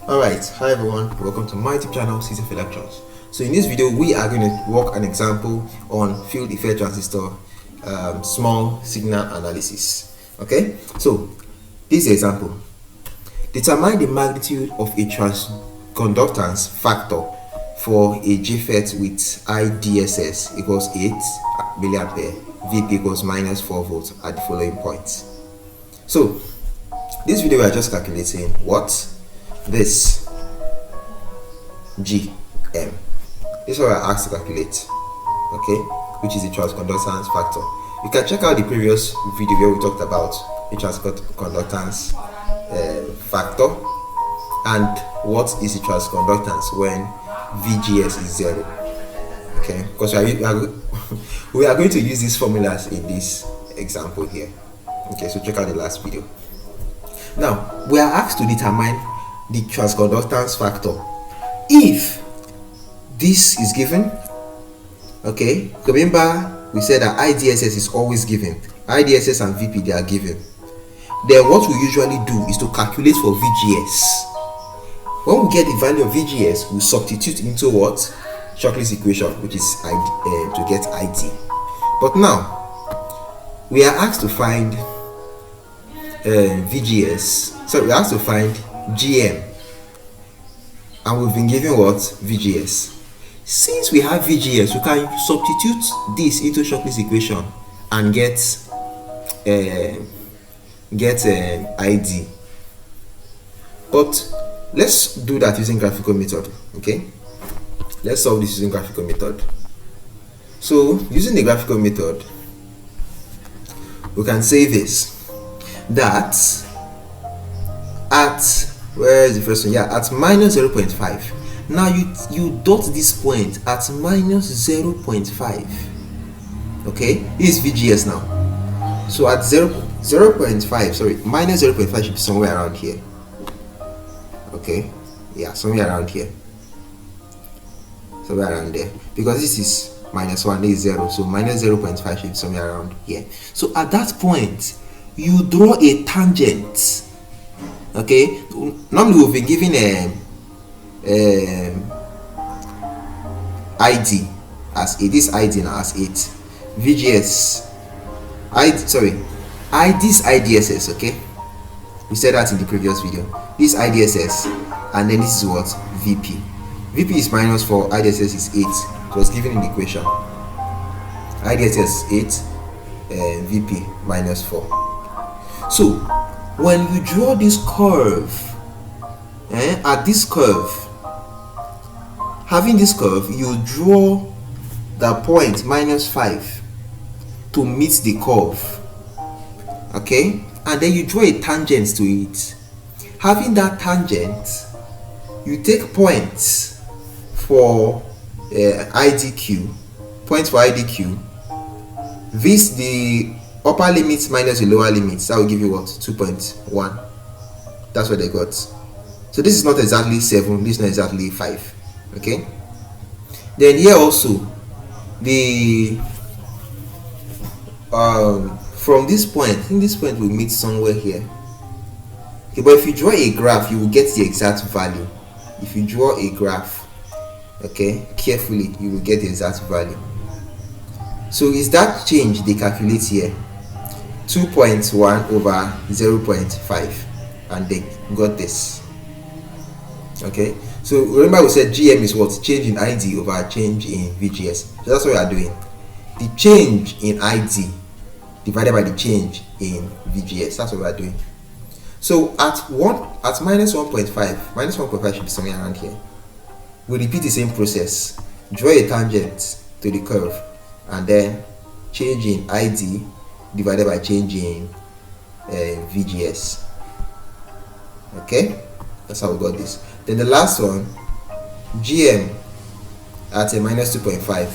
Alright, hi everyone, welcome to my YouTube channel, FET Lectures. So in this video, we are going to work an example on field effect transistor small signal analysis. Okay, so this example: determine the magnitude of a transconductance factor for a FET with IDSS equals 8 milliampere, Vp equals minus 4 volts at the following points. So this video we are just calculating what this GM. This is what I asked to calculate, okay, which is the transconductance factor. You can check out the previous video where we talked about the transconductance factor and what is the transconductance when VGS is 0. Okay, because we are going to use these formulas in this example here. Okay, so check out the last video. Now we are asked to determine the transconductance factor if this is given. Okay, remember we said that IDSS is always given. IDSS and VP, they are given. Then what we usually do is to calculate for VGS. When we get the value of VGS, we substitute into what? Shockley's equation, which is to get ID. But now we are asked to find VGS. So we are asked to find GM, and we've been given what? VGS. Since we have VGS, we can substitute this into Shockley's equation and get ID. But let's do that using graphical method. Okay, let's solve this using graphical method. So using the graphical method, we can say this, that at, where is the first one? Yeah, at minus 0.5. Now you dot this point at minus 0.5. Okay, this is VGS now. So at 0.5, sorry, minus 0.5 should be somewhere around here. Okay, yeah, somewhere around here, somewhere around there, because this is minus 1, this is 0, so minus 0.5 should be somewhere around here. So at that point, you draw a tangent. Okay, normally we've been given ID as 8. This ID now as 8. VGS this IDSS. Okay, we said that in the previous video. This IDSS, and then this is what? VP. VP is minus 4, IDSS is 8. It was given in the equation. IDSS is 8, VP minus 4. So when you draw this curve, at this curve, having this curve, you draw the point minus 5 to meet the curve. Okay, and then you draw a tangent to it. Having that tangent, you take points for IDQ, points for IDQ. This the upper limit minus the lower limit. That will give you what? 2.1. That's what they got. So this is not exactly 7. This is not exactly 5. Okay. Then here also, the from this point, I think this point will meet somewhere here. Okay, but if you draw a graph, you will get the exact value. If you draw a graph, okay, carefully, you will get the exact value. So is that change they calculate here? 2.1 over 0.5, and they got this. Okay, so remember we said GM is what? Change in ID over change in VGS. So that's what we are doing. The change in ID divided by the change in VGS. That's what we are doing. So at minus 1.5, minus 1.5 should be somewhere around here. We repeat the same process. Draw a tangent to the curve, and then change in ID divided by change in VGS. Okay, that's how we got this. Then the last one, GM at a minus 2.5.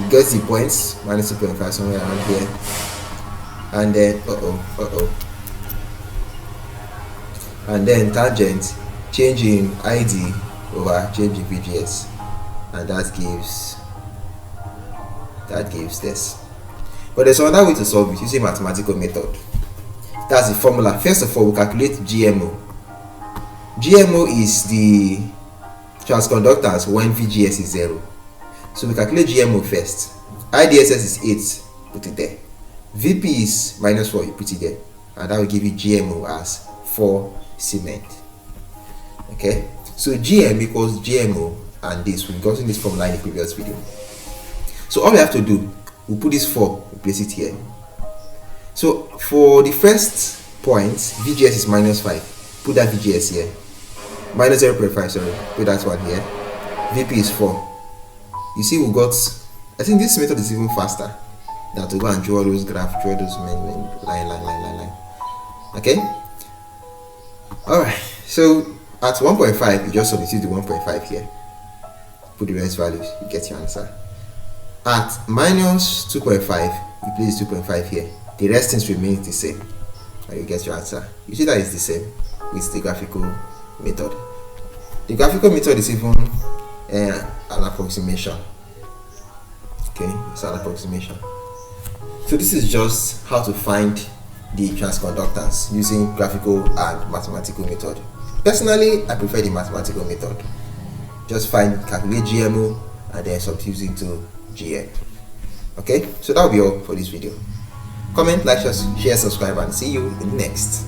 You get the points, minus 2.5 somewhere around here, and then and then tangent, change in ID over change in VGS, and that gives this. But there's another way to solve it using mathematical method. That's the formula. First of all, we calculate GMO. GMO is the transconductance when VGS is 0. So we calculate GMO first. IDSS is 8, put it there. VP is -4, you put it there. And that will give you GMO as 4 cement. Okay, so GM equals GMO, and this, we've gotten this formula in the previous video. So all we have to do, we'll put this 4, we'll place it here. So for the first point, VGS is -5, put that VGS here. -0.5, sorry, put that one here. VP is 4. You see, we got, I think this method is even faster than to go and draw those graphs, draw those line. Okay, alright, so at 1.5, you just substitute the 1.5 here, put the rest values, you get your answer. At -2.5, you place 2.5 here, the rest things remains the same, and you get your answer. You see that it's the same with the graphical method. The graphical method is even an approximation. Okay, it's an approximation. So this is just how to find the transconductance using graphical and mathematical method. Personally, I prefer the mathematical method. Just calculate GMO and then substitute into GM. Okay, so that will be all for this video. Comment, like, share, subscribe, and see you in the next.